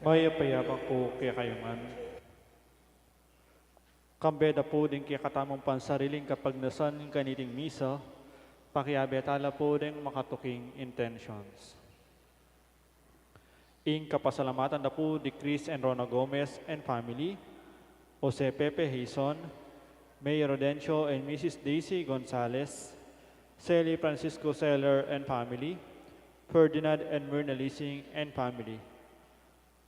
Maya payapang ko kaya kayo man. Kambeda po din kaya katamang pansariling kapag nasan kaniting misa, pakiabetala po din makatuking intentions. Ing kapasalamatan na po di Chris and Rona Gomez and family, Jose Pepe Hason, Mayor Rodencio and Mrs. Daisy Gonzalez, Sally Francisco Seller and family, Ferdinand and Myrna Lising and family.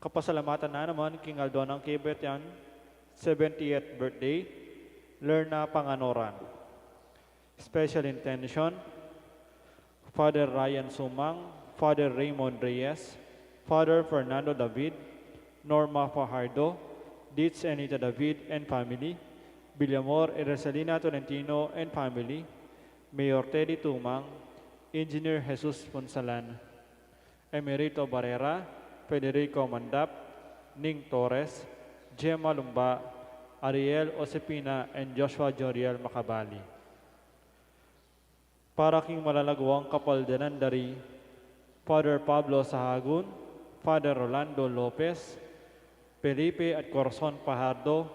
Kapasalamatan na naman King Aldonang Kibetian, 70th birthday, Lerna Panganoran. Special intention, Father Ryan Sumang, Father Raymond Reyes, Father Fernando David, Norma Fajardo, Ditz Anita David and family, Villamor Eresalina Tolentino and family, Mayor Teddy Tumang, Engineer Jesus Ponsalan, Emerito Barrera, Federico Mandap, Ning Torres, Gemma Lumba, Ariel Osepina, and Joshua Joriel Macabali. Para king malalagwang kapaldanan dari, Father Pablo Sahagun, Father Rolando Lopez, Felipe at Corazon Pajardo,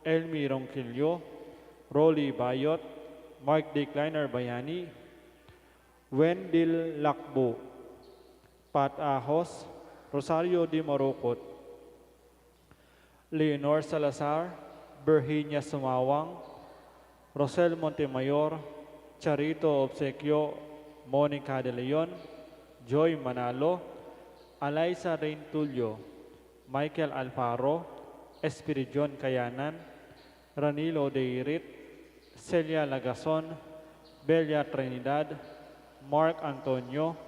Elmi Ronquillo, Rolly Bayot, Mark Decliner Bayani, Wendell Lakbo, Pat Ahos, Rosario Di Morocot, Leonor Salazar, Virginia Sumawang, Rosel Montemayor, Charito Obsequio, Monica De Leon, Joy Manalo, Alaysa Rain Tulio, Michael Alfaro, Espiridion Kayanan, Ranilo Deirit, Celia Lagason, Belia Trinidad, Mark Antonio,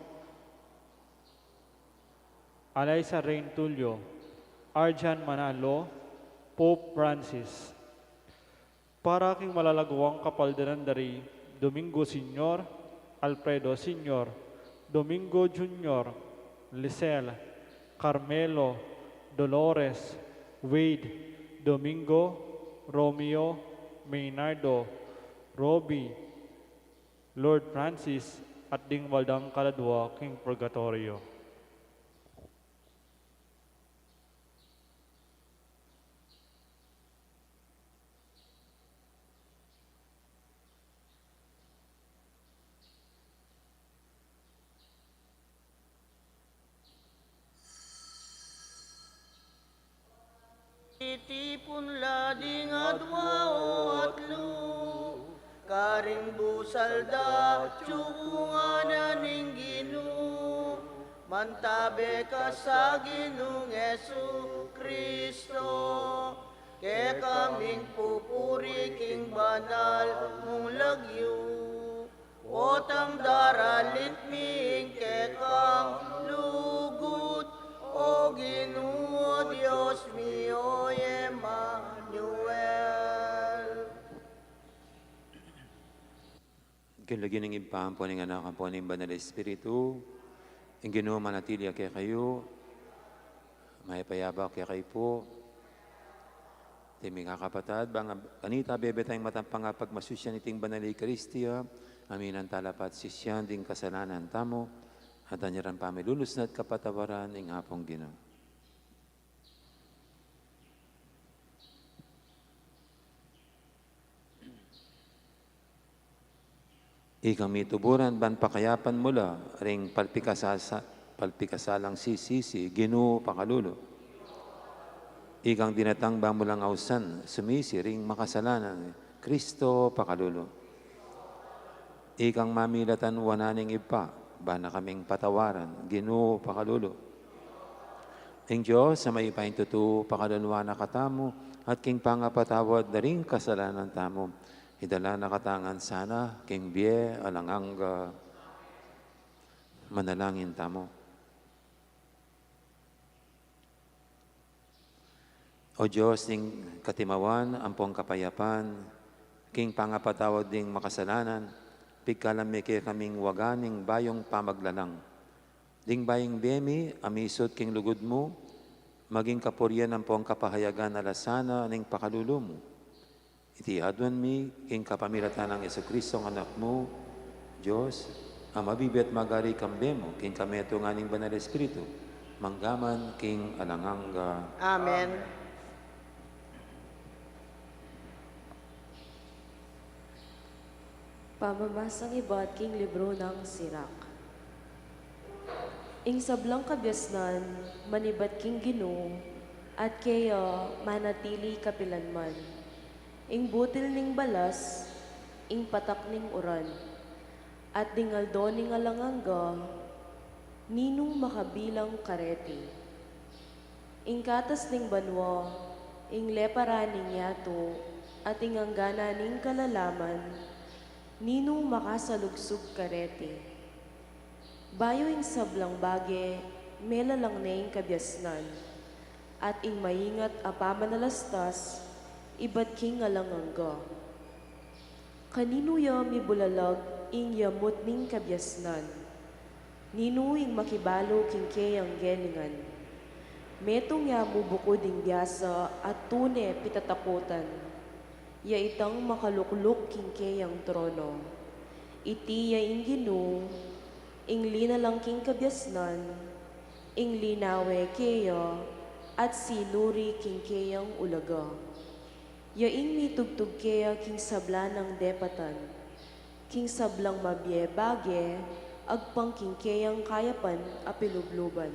Alaysa Rain Tulio, Arjan Manalo, Pope Francis. Para aking malalagwang kapaldanan dari Domingo Senior, Alfredo Senior, Domingo Junior, Lisel, Carmelo, Dolores, Wade, Domingo, Romeo, Maynardo, Robbie, Lord Francis, at Ding Waldang Kaladwa, King Purgatorio. Itipon lading adwao at lu, karing busalda, tsukungan ning Ginu, mantabe ka sa Ginung Yesu Kristo, ke kaming pupuri king banal mong lagyo, otang daralit ming ke kang lugut, o Ginoo Dios mio Emmanuel. Kinlagyan ng impahan po ng anak po ng Banal Espiritu, ang Ginoo manatili kay kayo, may payaba kay kayo po, timing kakapatad, bang kanita bebe tayong matampang pagmasusyan iting Banal Eucharistia, amin ang talapat sisyan ding kasalanan tamo, at anyaran pamilulus na't kapatawaran ng hapong Ginoo. Ikang mituburan ban pakayapan mula ring palpikasalang sisisi, Ginoo pakalulo. Ikang dinatang ba mulang ausan, sumisi ring makasalanan, Kristo pakalulo. Ikang mamilatan wananing ipa, ba na kaming patawaran, Ginoo pakalulo. Ang Diyos sa may ipaintutu pakalunwa na katamo at king pangapatawad na ring kasalanan tamo. Idala na katangan sana, king biye alanganga manalangin tamo. O Diyos ning katimawan, ampong kapayapan, king pangapatawad ding makasalanan, pigkalami kay kaming waganing bayong pamaglalang. Ding baying bemi, amisot king lugod mo, maging kapuryan ang pong kapahayagan alasana ning pakalulu mo. Iti adwan mi, king kapamilatan ng Yesu Kristo ang anak mo, Diyos, ang mabibit magari kambe mo, king kameto nga ning Banal Espiritu, manggaman king alanganga. Amen. Pamamasang iba't king libro ng Sirak. Ing sablang kabyasnan, manibat king Ginoo, at kaya manatili kapilanman. Ing butil ning balas, ing patak ning uran, at dingaldo ning alanganga, ninong makabilang kareti. Ing katas ning banwa, ing lepara ning yato, at ing anggana ning kalalaman, ninong makasalugsog kareti. Bayo ing sablang bage, melalang na ing kabyasnan, at ing maingat apamanalastas, iba't king alanganga. Kanino ya mi bulalag ing yamot ning kabyasnan, nino ing makibalo king kayang gelingan. Metong ya mo bukod ing biyasa at tune pitatakutan, ya itang makalukluk king kayang trono. Iti ya ing Ginoo, ing linalang king kabyasnan, ing linawe kaya, at sinuri king kayang ulaga. Ya ing mitugtog kaya king sabla ng depatan, king sablang mabye bage, agpang king kayang kayapan apilubluban.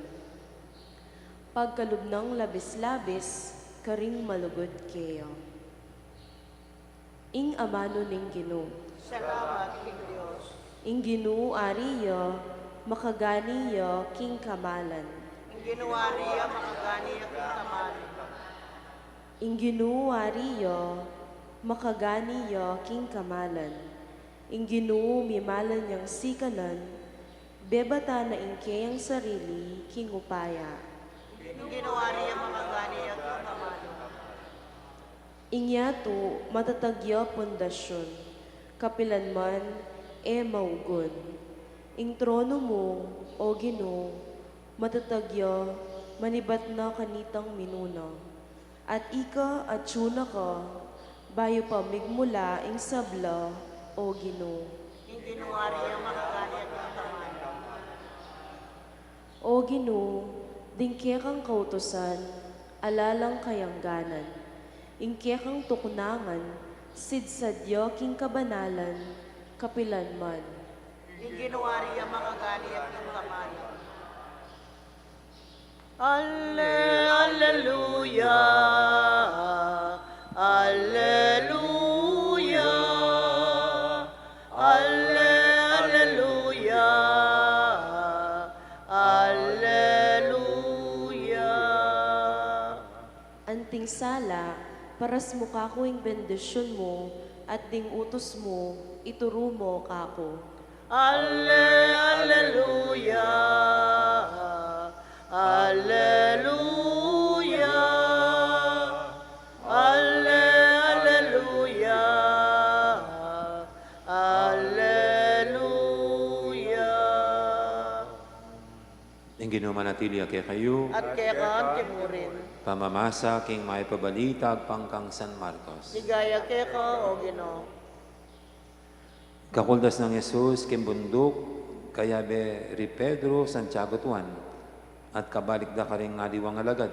Pagkalubnang labis-labis, karing malugod kaya. Ing amano ning Ginoo, Salamat, King Diyos. ing Ginoo ariya, makaganiya king kamalan. Ang ginuwariya, makagani ang kamalan. Ing Ginoo ariya, makaganiya king kamalan. Ing Ginoo mimalan niyang sikanan, bebata na ing kayang sarili king upaya. Ang ginuwariya, makagani ang kamalan. Ingyato matatagya pundasyon, kapilanman e maugon. Ing trono mo, o Ginoo, matatagya, manibat na kanitang minuna. At ika at tsuna ka, bayo pa migmula ing sabla, o Ginoo. Ang ginuwariya, makagani ang kamalan. O Ginoo, dingke kang kautosan, alalang kayangganan. Ingke kang tuknangan, sidsadya king kabanalan, kapilanman. Ang ginuwariya, makagani ang kamalan. Alleluia, Alleluia, Alleluia, Alleluia. Anting sala, paras mo kako ing bendisyon mo, at ding utos mo, ituro mo kako. Alleluia, Alleluia, Alleluia, Alleluia. Ing Ginoo manatili kay kayo, At kaya kaan timurin, pamamasa king may pabalitag pangkang San Marcos. ligaya kaya ka, o Ginoo. Kakuldas ng Jesus, kimbundok, kaya be ri Pedro, Santiago tuan, at kabalik da ka rin aliwang alagad.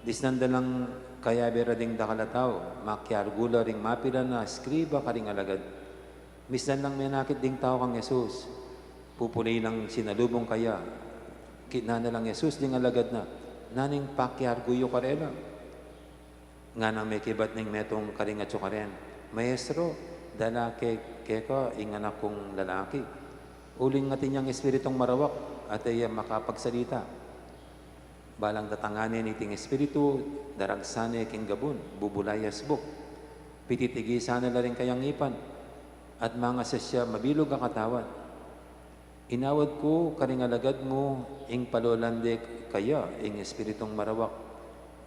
Disnanda lang kaya be rading da kalataw, makyargula ring mapila na skriba ka ring alagad. Misdan lang may nakit ding tao kang Jesus, pupulay lang sinalubong kaya, kitna na lang Jesus ding alagad na, naning pakyarguyo karela. Nga nang may kibat ning metong karing at karen, Maestro, dala keka ing anak kong lalaki. Uling nga tinyang espiritong marawak at ay makapagsalita. Balang datanganin iting espiritu, daragsane king gabun, bubulayas buk. Pititigi sana na rin kayang ipan, at mga sasya mabilog ang katawan. Inawad ko karing alagad mo, ing palolande kaya, ing espiritong marawak.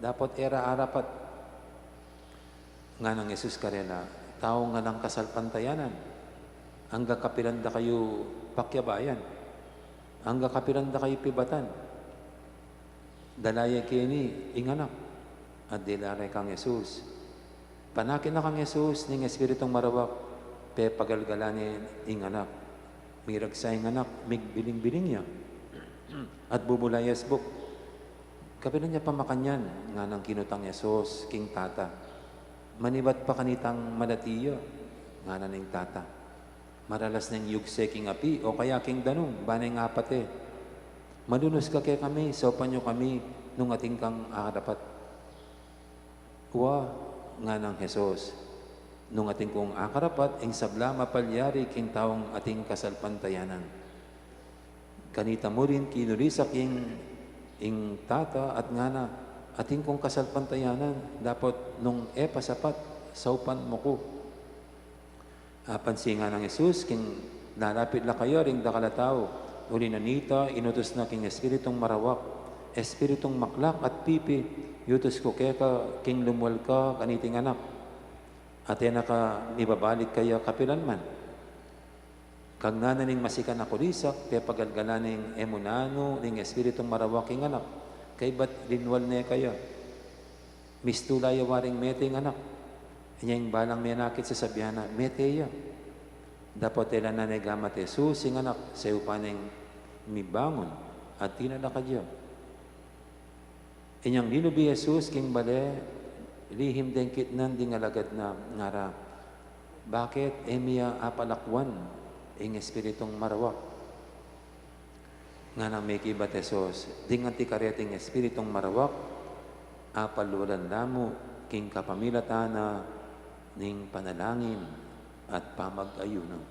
Dapat era arapat. Nga ng Jesus karena, tao nga ng kasalpantayanan, hangga kapiranda kayo pakyabayan, hangga kapiranda kayo pibatan, dalaya kini inganak, at dilare kang Jesus. Panakin na kang Jesus, ning espiritong marawak, pe pagalgalanin inganak, mirag sa inganak, migbiling-biling niya, at bubulayas buk, Kapila niya pamakanyan, nga ng kinutang Yesus, king tata. Manibat pa kanitang malatiyo, nga na ning tata. Maralas ng yugse king api, o kaya king danong, banay nga pati. Malunos ka kay kami, sopan nyo kami, nung ating kang akadapat. Uwa, nga ng Jesus, nung ating kong akarapat, ing sabla mapalyari king taong ating kasalpantayanan. Kanita mo rin kinurisak ing tata at nga na ating kong kasalpantayanan, dapat nung pasapat, saupan mo ko. Pansin nga ng Jesus, king lalapit la kayo, ring dakalataw, uli nanita, inutos na king espiritong marawak, espiritong maklak at pipi, yutos ko keka, king lumual ka, kaniting anak. At ka, ibabalik kaya kapilan man. Kag nananing masikan ako lisak, kaya pagalgalaning emunano, ning espiritong marawaking anak, kay ba't linwal na kaya? Mistulaya waring meting anak. Inyang balang may nakit sa sabihan na, meteya. Dapat tela na negamat Jesus, sing anak, sa upaning mibangon, at tinala ka diyo. Inyang linubi Jesus, king bale, lihim den kitnan ding alagad na ngara. Bakit emiya apalakwan? Ing espiritong marawak. Nga nang may kibat Jesus, ding anti kareting espiritong marawak, apalulan lamo, king kapamilatana, ning panalangin, at pamag-ayuno.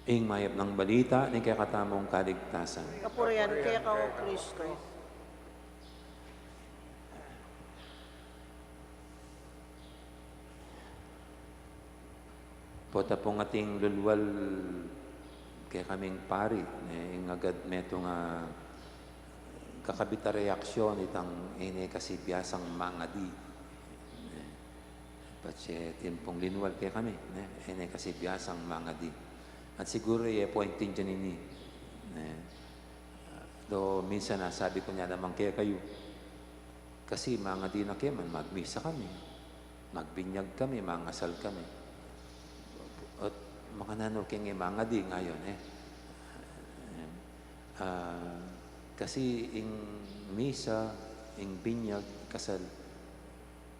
Ing mayap ng balita, ning kakatamong kaligtasan. Kapurihan kaya ka, O Kristo. Pota pong ating lulwal kaya kaming pari, ng agad meto nga kakabita reaksyon itang kasi biyasang mga di. Patse timpong linwal kaya kami, kasi biyasang mga di. At siguro pointin dyan ini. Do minsan sabi ko niya naman kaya kayo, kasi mga di na kayo man, magmisa kami, magbinyag kami, mangasal kami. At makananol kaya mga di ngayon kasi ing misa, ing binyag, kasal,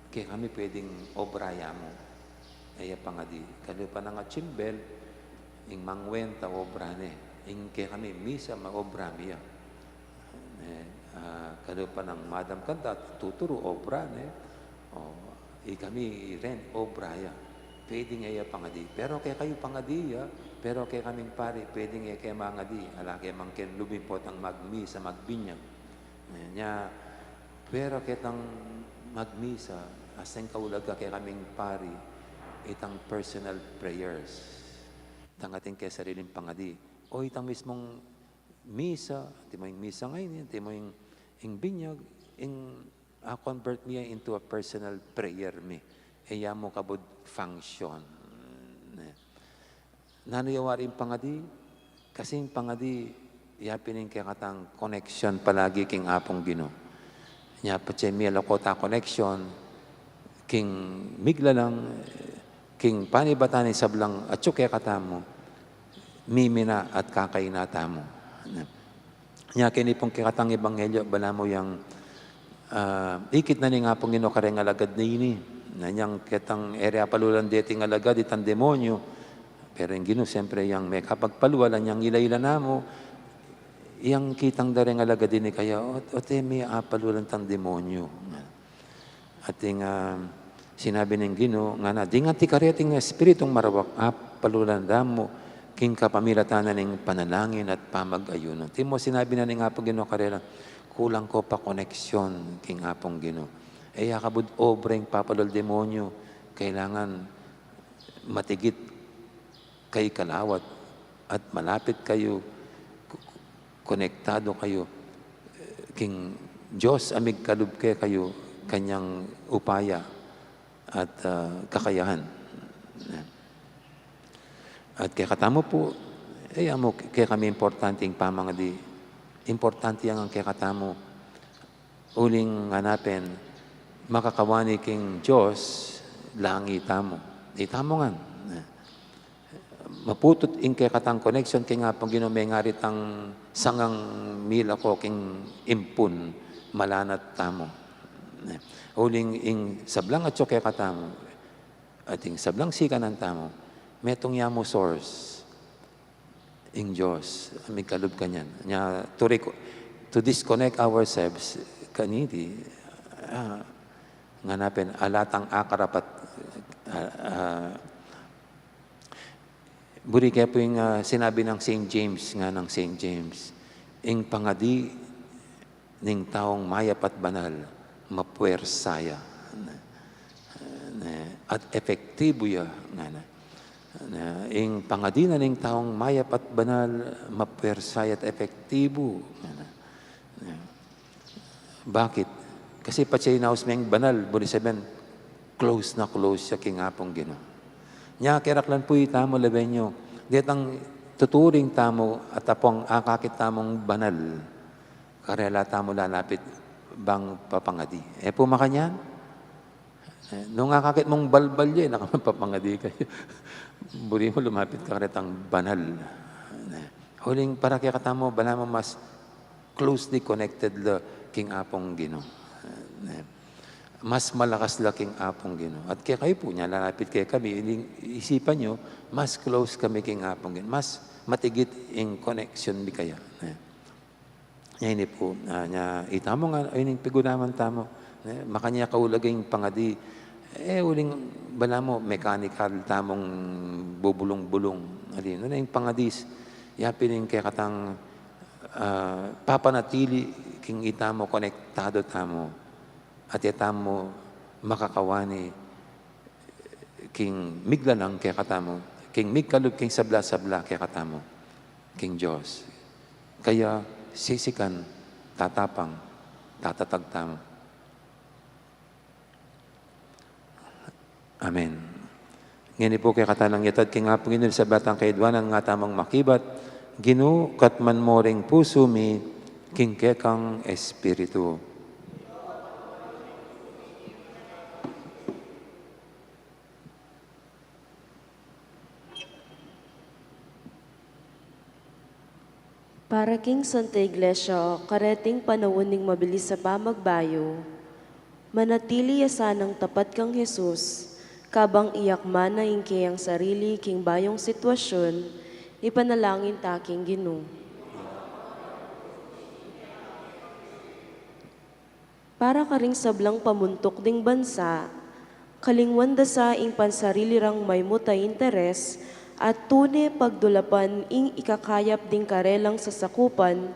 kaya kami pwedeng obraya mo. Ay pa nga di. Kalupa na nga chimbel, ing mangwenta obrane. Ing kaya kami misa, maobra miya. Kalupa ng madam kanta, tuturo obrane. Kami ren obraya. Pwedeng ay pangadi. Pero kaya kayo pangadi, pero kaya kaming pari, pwedeng ay kaya mangadi. Ala kaya mangkin lumipot ang magmisa, magbinyag. Pero kaya tang magmisa, aseng kaulag ka kaya kaming pari, itang personal prayers. Itang ating kaya sariling pangadi. O itang mismong misa, iti mo yung misa ngayon, iti mo yung binyag, convert me into a personal prayer me. Eya mo kabod function. Nanuyawarin pangadi, kasing pangadi, yapinin kaya katang connection palagi king apong Gino. Nya patse mielo ko ta connection, king migla lang, king panibatan ni sablang atyo kaya katamo, mimina at kakainata mo. Nya kini pong kaya katang ebanghelyo, bala mo yung ikit na ni nga pong Gino kareng alagad na ini. Nanyang ketang area palulan dating alagad itang demonyo. Pero yung Gino, siyempre, yung may kapagpaluwalan, yung ilayla na mo, yung kitang dareng alagad din kaya, o may palulan tang demonyo. At yung sinabi ng Gino, nga na, di nga ti kareting espiritong marawak, palulan na mo, king kapamilatanan ng panalangin at pamag-ayunan. Timo, sinabi na ng apong Gino karela, kulang ko pa koneksyon king apong Gino. Kabud obreng papalol demonyo, kailangan matigit kay kalawat at malapit kayo, konektado kayo, king Diyos amig kalubke kayo, kanyang upaya at kakayahan. At kaya katamo po, kaya kami importanteng pamangadi. Importante ang kaya katamo. Uling hanapin, makakawani king Diyos, langita mo. Itamo nga. maputot ing kay katang connection kay nga pang Ginoo may ngarit ang sangang mila ko king impun malanat tamo. Uling ing sablang at kay katamo ating sablang sikanan tamo metong yamo source ing Diyos amig kalub kanyan nya to disconnect ourselves kaniti nganapin alatang akarapat buri kaya po yung sinabi ng St. James nga ng St. James ing pangadi ning taong mayap at banal mapuwersaya at efektibo ya nga na ing pangadi na ning taong mayap at banal mapuwersaya at efektibo bakit? Kasi patsay naus mayang banal buri sabihin close na close siya kingapong Ginoo. Nya kiraklan po itamo labenyo. Diet ang tuturing tamo at apong akakit tamong banal. Karela tamo lalapit bang papangadi. Po makanyan? Nung akakit mong balbal yun, nakamapapangadi kayo. Buri mo lumapit ka karetang banal. Huling para kaya katamo, bala mo mas closely connected la king apong Ginoo. Mas malakas laking apong Ginoo. At kaya kayo po niya, lalapit kaya kami, isipan nyo, mas close kami king apong Ginoo. Mas matigit in connection mi kaya. Yan po, niya, itamo nga, ayun yung pigunaman tamo. Makanya kaulaging pangadi, uling, bala mo, mechanical tamong bubulong-bulong. Alin, yung pangadis, yapin yung kaya katang papanatili king itamo, konektado tamo. At itamo makakawani king miglanang kaya katamo, king migkalub king sabla-sabla kaya katamo, king Diyos. Kaya sisikan, tatapang, tatatag tamo. Amen. Ngini po kaya katalang yatad king nga Panginoon sa batang kaidwanan nga tamang makibat, Ginoo katman mo ring puso mi, king kekang espiritu. Para king Santa Iglesia, kareting panawon ning mabilis sa pamagbayo, manatili asanang tapat kang Jesus, kabang iyak man na ingke ang sarili king bayong sitwasyon, ipanalangin taking Ginoo. Para ka ring sablang pamuntok ding bansa, kalingwan da sa ing pansarili rang may mutay interes, at tune pagdulapan ing ikakayap ding karelang sasakupan,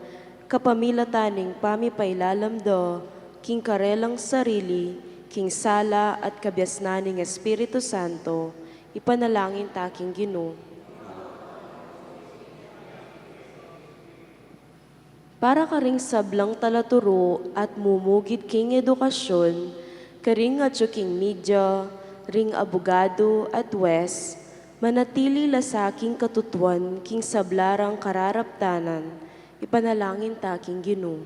kapamilataning pamipailalamdo, king karelang sarili, king sala at kabyasnaning Espiritu Santo, ipanalangin taking Ginoo. Para ka ring sablang talaturo at mumugid king edukasyon, karing at king media, ring abogado at wes, manatili lasaking katutuan king sablarang kararaptanan, ipanalangin taking Ginoo.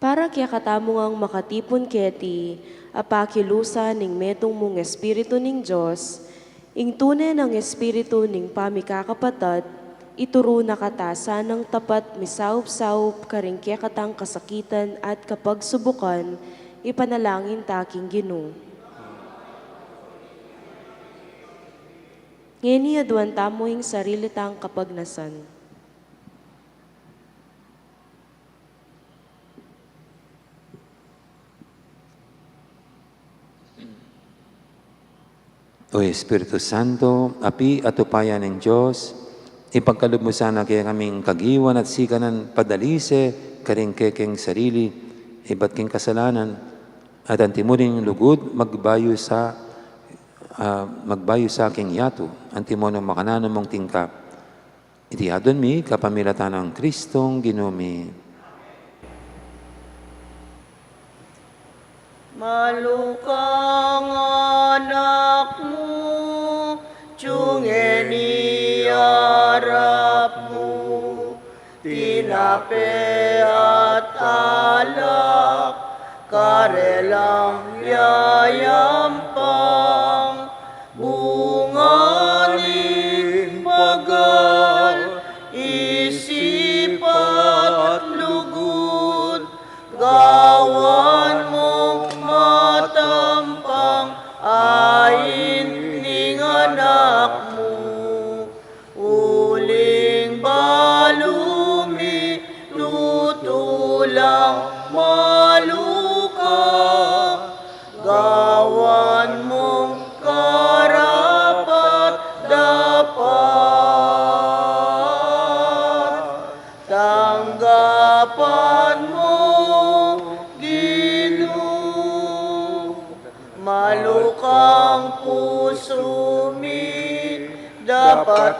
Para kaya katamo ngang makatipon keti, apakilusa ning metong mong Espiritu ning Diyos, ing tunay ng Espiritu ning pamikakapatad, ituro na katasa ng tapat misaup-saup karing kaya katang kasakitan at kapagsubukan, ipanalangin taking Ginoo. Ngeni aduan tamo ing sarili tang kapagnasan. O Espiritu Santo, api at upayan ng Diyos, ipagkaloob mo sana kaya kaming kagiwan at sikanan padalise, karing kekeng sarili, iba't king kasalanan, at antimuning lugod magbayo sa aking yato, antimonong makanano mong tingkap. Itihadon mi, kapamilatan ng Kristong Ginumi. Malukang anak mo, tiyungen iarap mo, tinape at alak, karelang yayampang,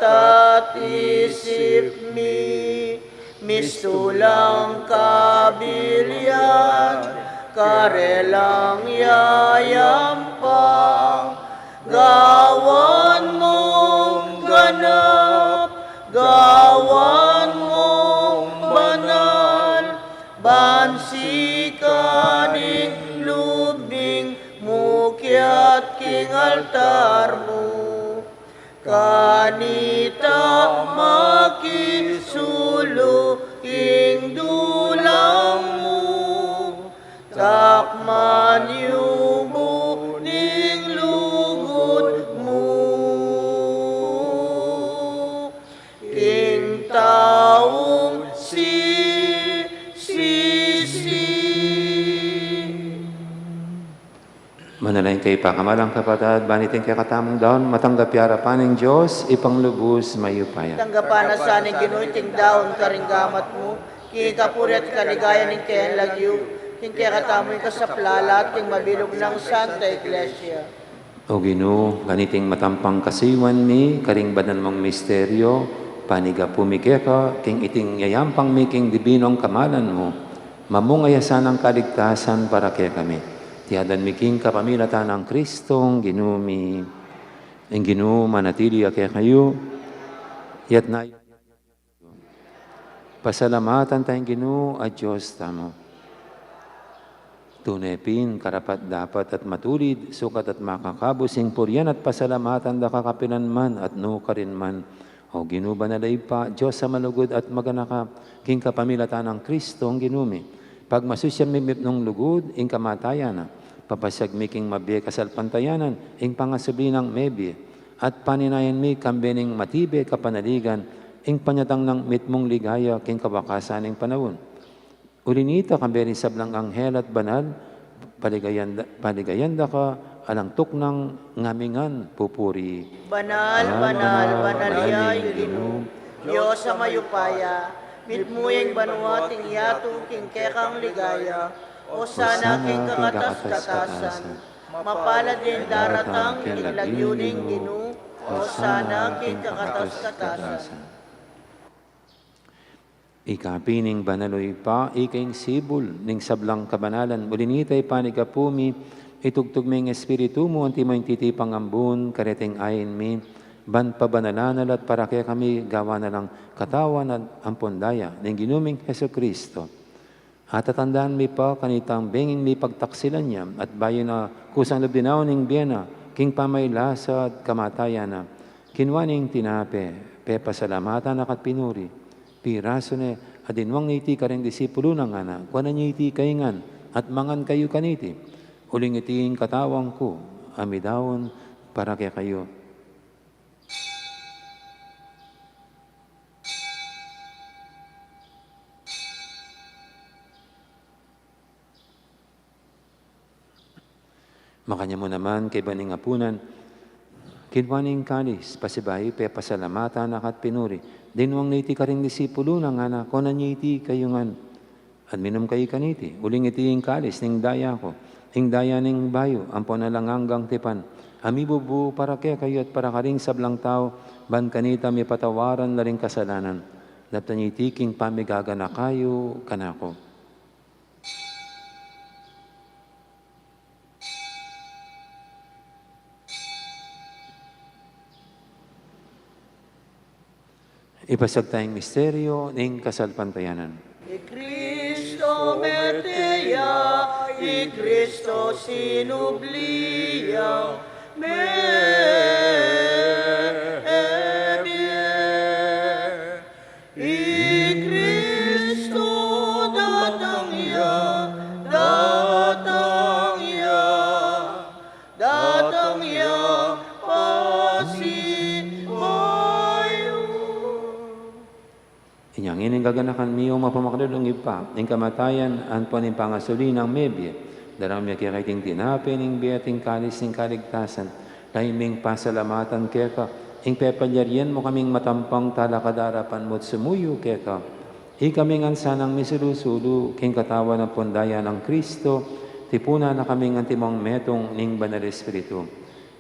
at isip mi, mistulang kabilyan, karelang yayampang, gawan mong ganap, gawan mong banal, bansi kaning lubing, mukyat king altar mo. Kanita makisulo ing dulang mo, takman yubo ning lugod mo. King taong Manalayin kay pakamalang kapatid, banitin kay katamong daon, matanggap yara paning Diyos, ipanglubos mayupaya. Tanggapan na sa ning ginuiting daon karinggamat mo, king kapuri at kaligaya ning kayan lagyo, king kaya katamoy ka sa plalat, king mabilog ng Santa Iglesia. O Ginoo, ganiting matampang kasiwan mi, karingbanan mong misteryo, paniga pumike ka, king iting yayampang mi, king dibinong kamalan mo, mamungayasan ang kaligtasan para kaya kami. Tiyadan mi king kapamilatan ng Kristong ginumi. Ang Ginoo manatili kaya kayo. Yat na pasalamatan tayong Ginoo at Diyos tamo. Tunepin, karapat dapat at matulid, sukat at makakabusing puryan at pasalamatan da kakapilan man at nuka rin man. O Ginoo banalay pa, Diyos sa malugod at maganaka, king kapamilatan ng Kristong ginumi. Pag masusyam mimip nung lugod, ing kamatayan na, papasyag mi king mabiye kasal pantayanan, ing pangasabi ng mebi, at paninayan mi kambening matibe kapanaligan, ing panyatang ng mitmong ligaya, king kawakasan ing panahon. Ulinita kambening sablang anghel at banal, paligayanda ka, alang tuknang ngamingan pupuri. Banal, banal, banal yung Ginoo, Diyos sa mayupaya, mitmuyeng banwa ting yato king kekang ligaya, o sana king kakatas-katasan, mapala din daratang king lagyuning Ginoo, o sana king kakatas-katasan. Ikapining banaloy pa, ikaing sibol, ning sablang kabanalan, ulinitay panigapumi, itugtog ming espiritu mo, anti mo yung titipang ambun, kareteng ayin mi, ban pabanalanan at para kaya kami gawa na lang katawan at ampondaya, ning ginuming Heso Kristo. At tatandaan mi pa kanitang benging mi pagtaksilan niya, at bayo na kusang labdinaw ning biyena, king pamaylasa at kamatayan na, kinwaning tinape, pepasalamatan na kat pinuri, piraso ne, adinwang niti ka rin disipulo ng ana, kuwanan niyo iti kaingan, at mangan kayo kaniti, uling iting katawang ko, amidawon para kaya kayo. Makanya mo naman kay baning apunan, kinwaning kalis, pasibahi, pe pasalamatan akat pinuri, dinwang niti ka rin disipulo ng ana, kunan niyo iti kayungan, at minum kayo kaniti, uling iti yung kalis, ning daya ko, ing daya ning bayo, ampon na lang hanggang tipan, amibubu para kaya kayo at para karing sablang tao, ban kanita may patawaran na rin kasalanan, daptan niyo iti king pamigagana kayo kanako. Ipasag tayong misteryo ng kasalpantayanan. I Cristo meteya, I Cristo sinublia, I Cristo datangya, datangya, datangya, Inyang ining gaganakan miyo mapamakadulong ipa, ning kamatayan, anpon ning pangasuli ng mebye, darami kikaiting tinapi, ning biyating kalis, ning kaligtasan, kaiming pasalamatan keka, ing pepalyaryan mo kaming matampang talakadarapan mo't sumuyo keka, ikaming ansanang misulusulu, king katawan ng pondaya ng Kristo, tipuna na kaming antimong metong ning banal Espiritu.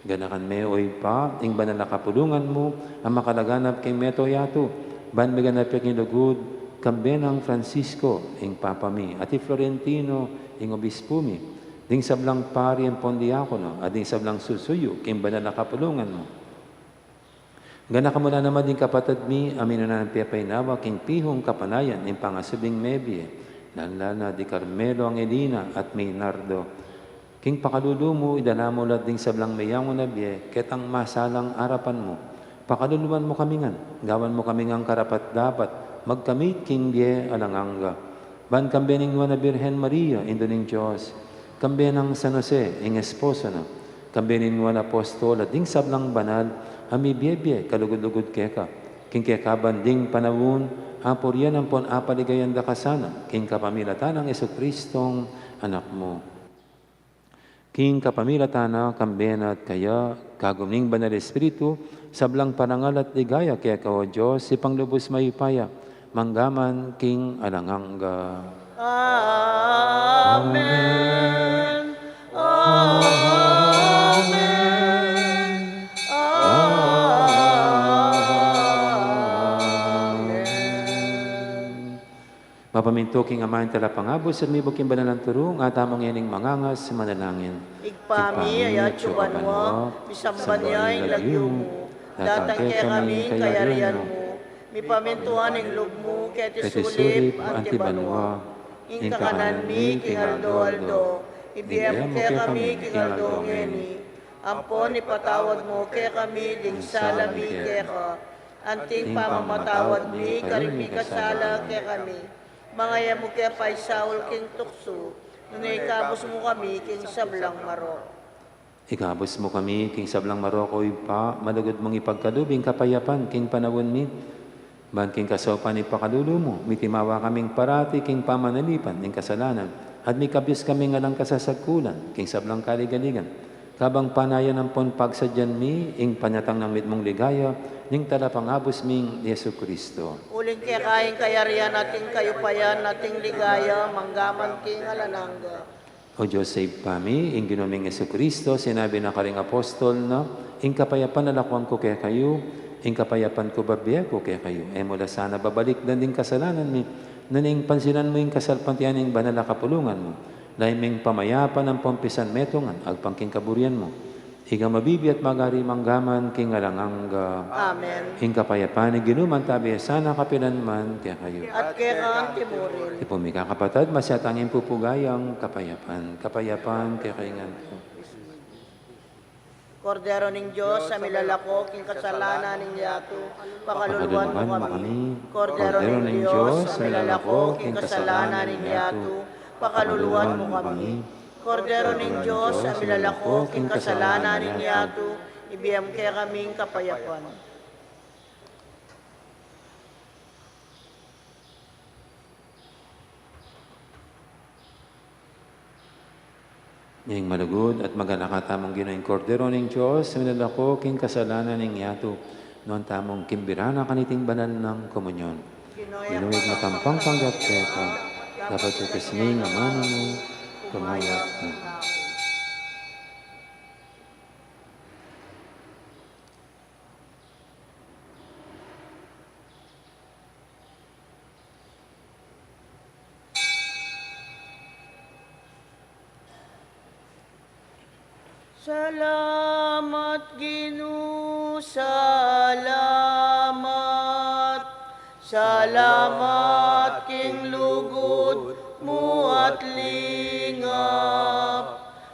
Ganakan me oy pa, ing banal na kapulungan mo, ang makalaganap kay Meto Yato, ban maganap king lugod, kambenang Francisco, ing Papa mi, ati Florentino, ing Obispo mi, ding sablang pari ang pondiakono, at ding sablang susuyo, king banal na kapulungan mo. Gana ka mula naman din kapatid mi, amin na ng piyapaynawa, king pihong kapanayan, ing pangasubing mebie, lala di Carmelo ang Elina at Maynardo. King pakalulu mo, idala mo ding sablang mayang unabye, ketang masalang arapan mo. Pakaluluan mo kami ngan, gawan mo kami ngang karapat dapat, magkamit king die alanganga. Ban kambening na Birhen Maria, Indoning Diyos, kambenang San Jose, ing esposo na, kambening na apostol, at ding sablang banal, amibiyebye, kalugod-lugod keka, king kekaban ding panawun, apuryan ang pon apaligayan da kasana, king kapamilatan ng Jesucristong anak mo. King kapamilatana, kambenat kaya, kagumning banal Espiritu, sablang parangal at ligaya, kaya kao Diyos, si panglubos mayupaya, manggaman king alanganga. Amen. Amen. Amen. Mapaminto king amahin talapangabos at may buking banalang turong at amang yaning mangangas sa manalangin. Igpami, ayat chubanwa, bisamban niya yung lagyo mo, datang kaya kami kayarian mo, mi pamintuhan ng loob mo, kaya tisulip, antibanwa, ing kakanan mi, king aldo, ibiyam kaya kami, king aldo ngeni, ampon ipatawad mo, kaya kami, ding salabi kaya ka, anting pamamatawad mi, karing mi kasala kaya kami, mga yamo kaya pa'y Saul king tukso, nunay kabos mo kami king sablang marok. Ikabos mo kami, king sablang Marokoy pa, malugod mong ipagkalubing kapayapan, king panawon mi. Ban king kasopan ipakalulu mo, mitimawa kaming parati, king pamanalipan, king kasalanan, at may kabis kami nga lang kasasagkulan, king sablang kaligaligan. Kabang panayan ng pon pagsadyan mi, ing panyatang ng mitmong ligaya, ning talapangabos ming Yesu Kristo. Uling kaya kaing kayarian nating kayupayan, nating ligaya, manggaman king alananga. O Diyos, save kami, ing ginuming Yesu Kristo, sinabi na karing apostol na, ing kapayapan na lakwang ko kaya kayo, ing kapayapan ko babiya ko kaya kayo. E mula sana babalik na ding kasalanan mi, naning pansinan mo ing kasalpantian ing banal na kapulungan mo, laiming pamayapan ng pompisan metongan, agpangking kaburian mo. Iga mabibi at magari manggaman king alanganga. Amen. Ing kapayapan ni ginuman tabi sana kapilan man kaya kayo. At kaya kang timurin. Di po may kakapatad, masyatangin pupugayang kapayapan. Kapayapan kaya kaingan po. Kordero ng Diyos, sa milalako, king kasalanan ng yato, pakaluluan mo kami. Kordero ng Diyos, sa milalako, king kasalanan ng yato, pakaluluan mo kami. Kordero ng Diyos, sa milalako, king kasalanan ng yato, ibiyam kaya kaming kapayapan. Ning malugod at maganakatamong ginoing kordero ng Diyos, sa minalako king kasalanan ng yato, noon tamong kimbirana kaniting banal ng komunyon. Ginuwig na tampang panggap keta, dapat sa kisming amano mo, kumayat mo. Salamat, Ginoo, salamat. Salamat, king lugod mo at lingap.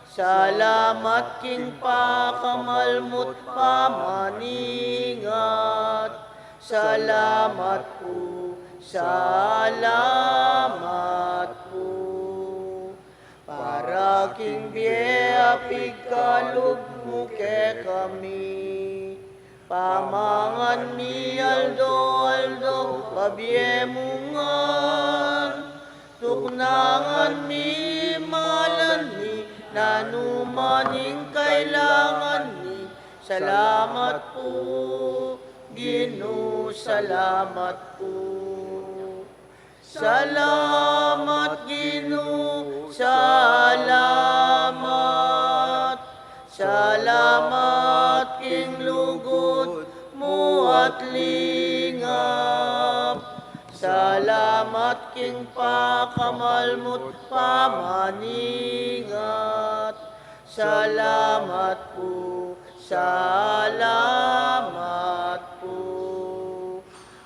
Salamat, king pakamalmot pamaningat. Salamat po, salamat po. Para king biapig kalub mo ke kami. Pamangan mi aldo, babyemungan. Tuknangan mi malan mi, nanumaning kailangan mi. Salamat po, Ginoo, salamat po. Salamat, Ginoo, salamat. Salamat, salamat king pakamalmot pamaningat. Salamat po, salamat po.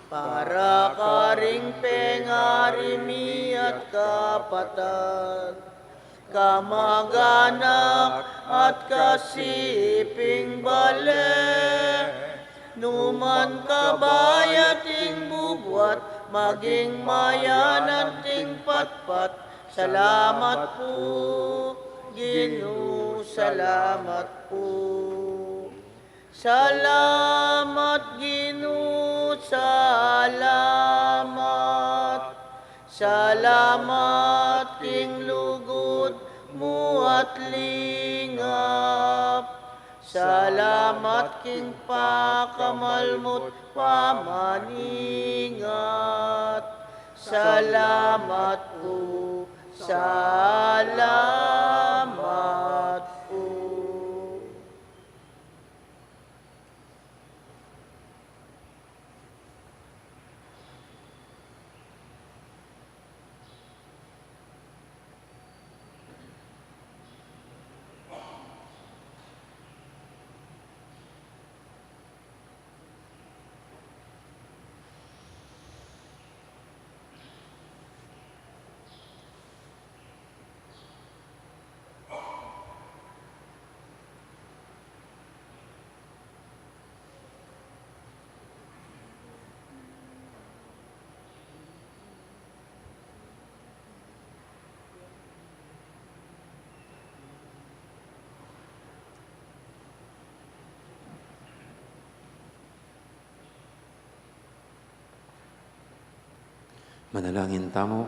Para ka ring pengarimi at kapatad, kamag-anak at kasiping bale, numan kabayat ting bubwat, maging mayanan ting patpat. Salamat po, Ginoo, salamat po. Salamat, Ginoo, salamat. Salamat, king lugod mo at lingap. Salamat, king pakamalmot pamaningat. Salamat po, salamat po. Manalangin tamo.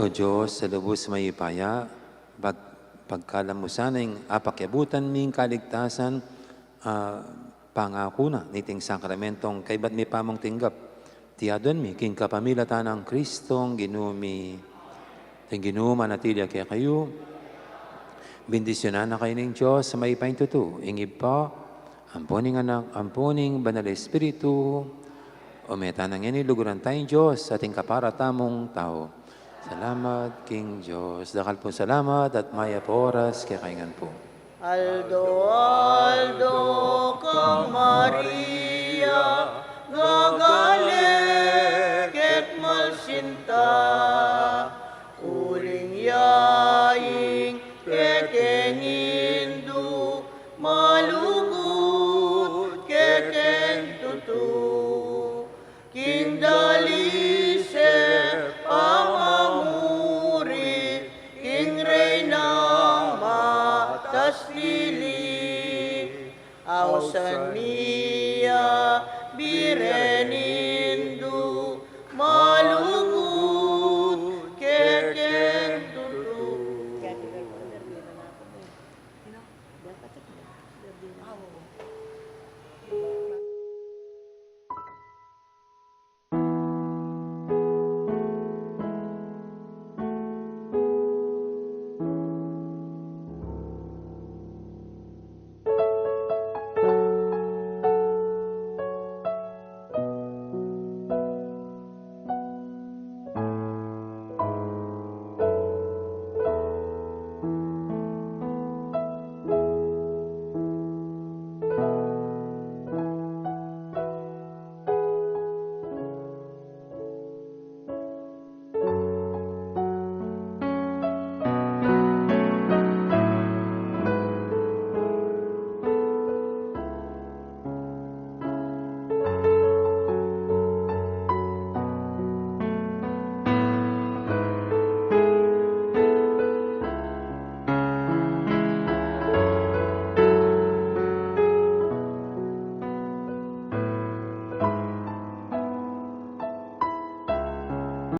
O Diyos, sa lubos may ipaya, pagkalamusaning apakyabutan ming kaligtasan, pangako na niting sakramentong kay ba't mi pamong tinggap. Tiyadon mi, king kapamilatan ng Kristong ginumi, ting ginuma natilya kaya kayo, bendisyonan na kayo ng Diyos sa may paintuto, ingib pa, amponing anak, amponing banal espiritu, o metanang yan iluguran tayong Diyos sa ating kaparatamong tao. Salamat, King Diyos. Dakal po salamat at maya po oras kaya kaingan po. Aldo, Aldo, kang Maria, gagalik et malsinta, uling yaing kekengindu, malugod keken tutu, king dalise pamamuri, king reyna matas lili, ausan mi